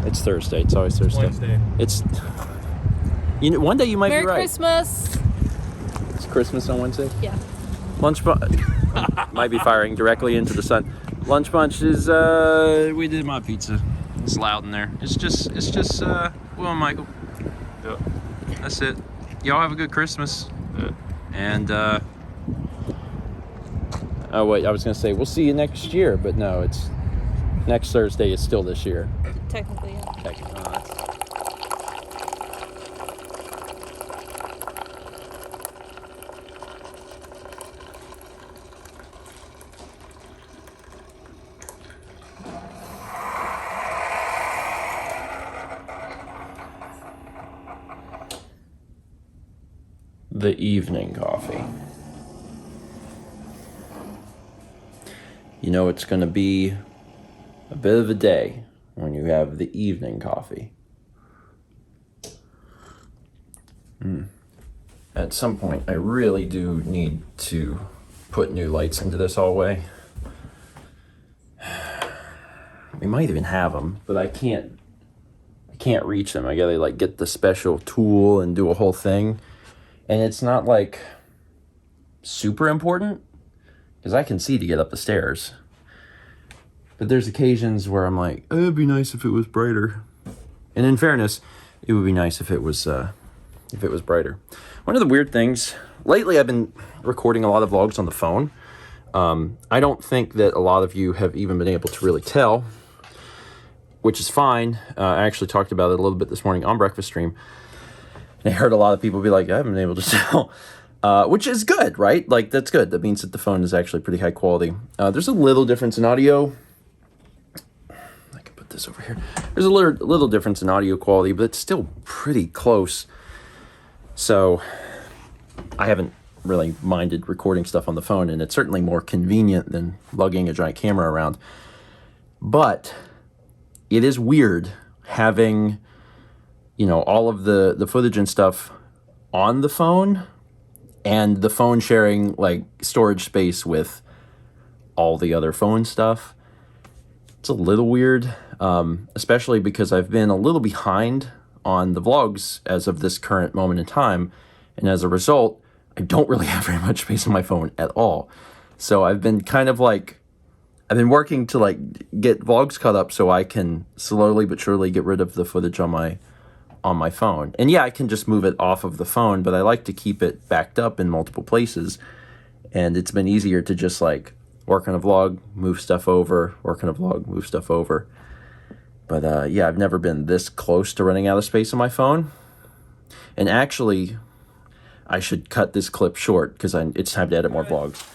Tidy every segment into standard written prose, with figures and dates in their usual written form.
It's Thursday. It's always Thursday. Wednesday. It's... one day you might Merry be right. Christmas. It's Christmas on Wednesday? Yeah. Lunch Bunch might be firing directly into the sun. Lunch Bunch is we did my pizza. It's loud in there. It's just Will and Michael. Yep. That's it. Y'all have a good Christmas. Yeah. And oh wait, I was gonna say we'll see you next year, but no, it's next Thursday is still this year. Technically, yeah. Technically. The evening coffee. You know, it's going to be a bit of a day when you have the evening coffee. At some point, I really do need to put new lights into this hallway. We might even have them, but I can't reach them. I gotta like get the special tool and do a whole thing. And it's not like super important because I can see to get up the stairs. But there's occasions where I'm like, oh, it'd be nice if it was brighter. And in fairness, it would be nice if it was brighter. One of the weird things, lately I've been recording a lot of vlogs on the phone. I don't think that a lot of you have even been able to really tell, which is fine. I actually talked about it a little bit this morning on Breakfast Stream. And I heard a lot of people be like, I haven't been able to tell, which is good, right? Like, that's good. That means that the phone is actually pretty high quality. There's a little difference in audio. I can put this over here. There's a little difference in audio quality, but it's still pretty close. So I haven't really minded recording stuff on the phone, and it's certainly more convenient than lugging a giant camera around. But it is weird having, all of the footage and stuff on the phone and the phone sharing like storage space with all the other phone stuff. It's a little weird, especially because I've been a little behind on the vlogs as of this current moment in time. And as a result, I don't really have very much space on my phone at all. So I've been I've been working to like get vlogs cut up so I can slowly but surely get rid of the footage on my phone. And yeah, I can just move it off of the phone, but I like to keep it backed up in multiple places. And it's been easier to just like work on a vlog, move stuff over, work on a vlog, move stuff over. But yeah, I've never been this close to running out of space on my phone. And actually, I should cut this clip short because it's time to edit more vlogs.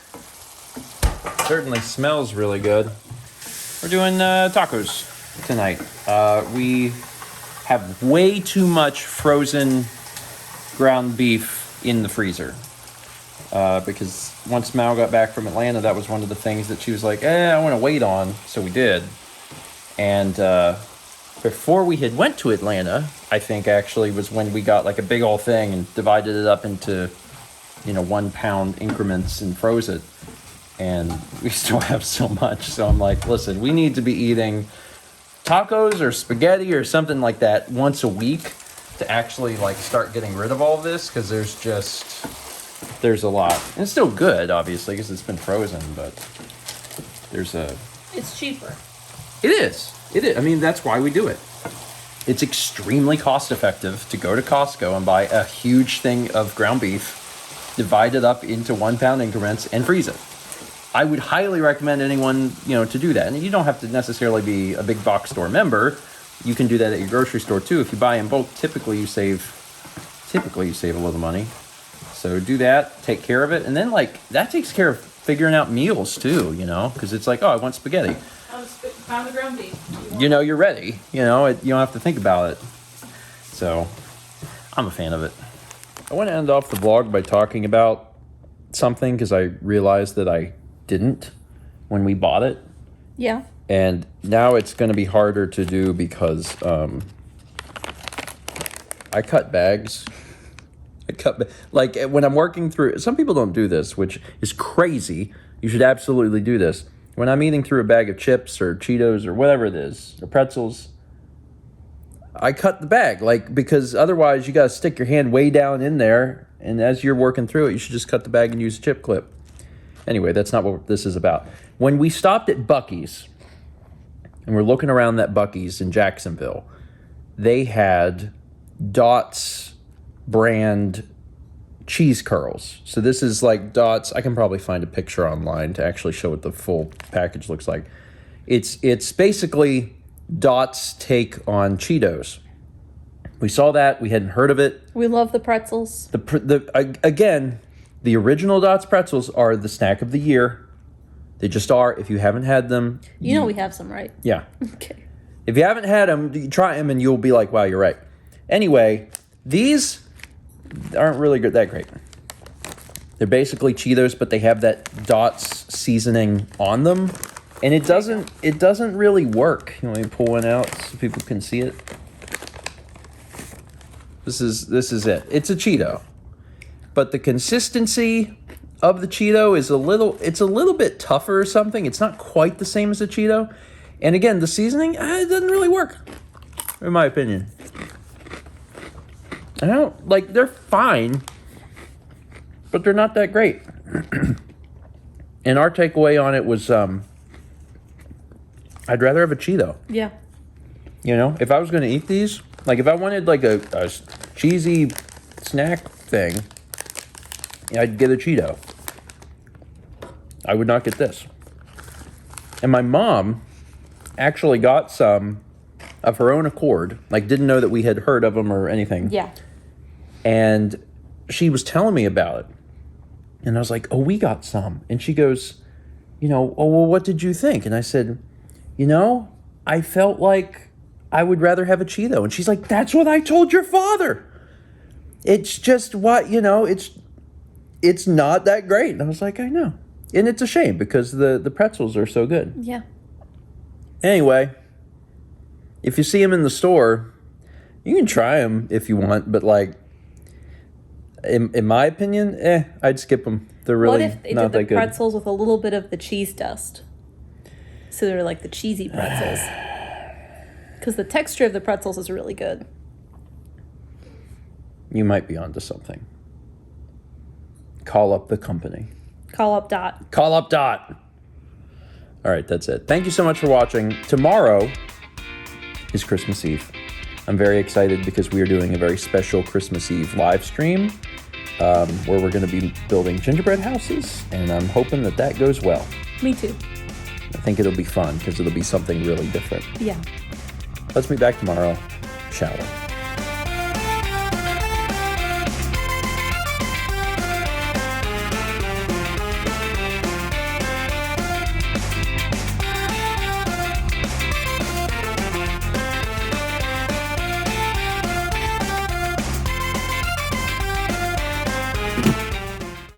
Certainly smells really good. We're doing tacos tonight. We have way too much frozen ground beef in the freezer. Because once Mal got back from Atlanta, that was one of the things that she was like, I want to wait on. So we did. And before we had went to Atlanta, I think actually was when we got like a big old thing and divided it up into, 1 pound increments and froze it. And we still have so much. So I'm like, listen, we need to be eating tacos or spaghetti or something like that once a week to actually like start getting rid of all of this. Because there's a lot. And it's still good, obviously, because it's been frozen. But It's cheaper. It is. I mean, that's why we do it. It's extremely cost effective to go to Costco and buy a huge thing of ground beef, divide it up into 1 pound increments, and freeze it. I would highly recommend anyone, to do that. And you don't have to necessarily be a big box store member. You can do that at your grocery store too. If you buy in bulk, typically you save a little money. So do that, take care of it, and then like that takes care of figuring out meals too, because it's like, oh, I want spaghetti. Pound of ground beef. You're ready. You don't have to think about it. So I'm a fan of it. I want to end off the vlog by talking about something because I realized that I didn't when we bought it. Yeah. And now it's going to be harder to do because I cut bags. Like when I'm working through, some people don't do this, which is crazy. You should absolutely do this. When I'm eating through a bag of chips or Cheetos or whatever it is, or pretzels, I cut the bag, like, because otherwise you got to stick your hand way down in there, and as you're working through it, you should just cut the bag and use a chip clip. Anyway, that's not what this is about. When we stopped at Buc-ee's, and we're looking around that Buc-ee's in Jacksonville, they had Dots brand cheese curls. So this is like Dots. I can probably find a picture online to actually show what the full package looks like. It's basically Dots' take on Cheetos. We saw that. We hadn't heard of it. We love the pretzels. Again, the original Dots pretzels are the snack of the year. They just are. If you haven't had them... You know we have some, right? Yeah. Okay. If you haven't had them, you try them and you'll be like, wow, you're right. Anyway, these aren't really that great. They're basically Cheetos, but they have that Dots seasoning on them. And it doesn't really work. You want me to pull one out so people can see it? This is it. It's a Cheeto. But the consistency of the Cheeto is a little bit tougher or something. It's not quite the same as a Cheeto. And again, the seasoning, it doesn't really work, in my opinion. They're fine, but they're not that great. And our takeaway on it was, I'd rather have a Cheeto. Yeah. You know, if I was going to eat these, like if I wanted like a cheesy snack thing, I'd get a Cheeto. I would not get this. And my mom actually got some of her own accord, like didn't know that we had heard of them or anything. Yeah. And she was telling me about it. And I was like, oh, we got some. And she goes, oh, well, what did you think? And I said, I felt like I would rather have a Cheeto. And she's like, that's what I told your father. It's just it's not that great. And I was like, I know. And it's a shame because the pretzels are so good. Yeah. Anyway, if you see them in the store, you can try them if you want. But like, in my opinion, I'd skip them. They're really what if they not did the that good. pretzels with a little bit of the cheese dust? So they're like the cheesy pretzels. Because the texture of the pretzels is really good. You might be onto something. Call up the company. Call up Dot. Call up Dot. All right, that's it. Thank you so much for watching. Tomorrow is Christmas Eve. I'm very excited because we are doing a very special Christmas Eve live stream where we're going to be building gingerbread houses, and I'm hoping that goes well. Me too. I think it'll be fun because it'll be something really different. Yeah. Let's meet back tomorrow, shall we?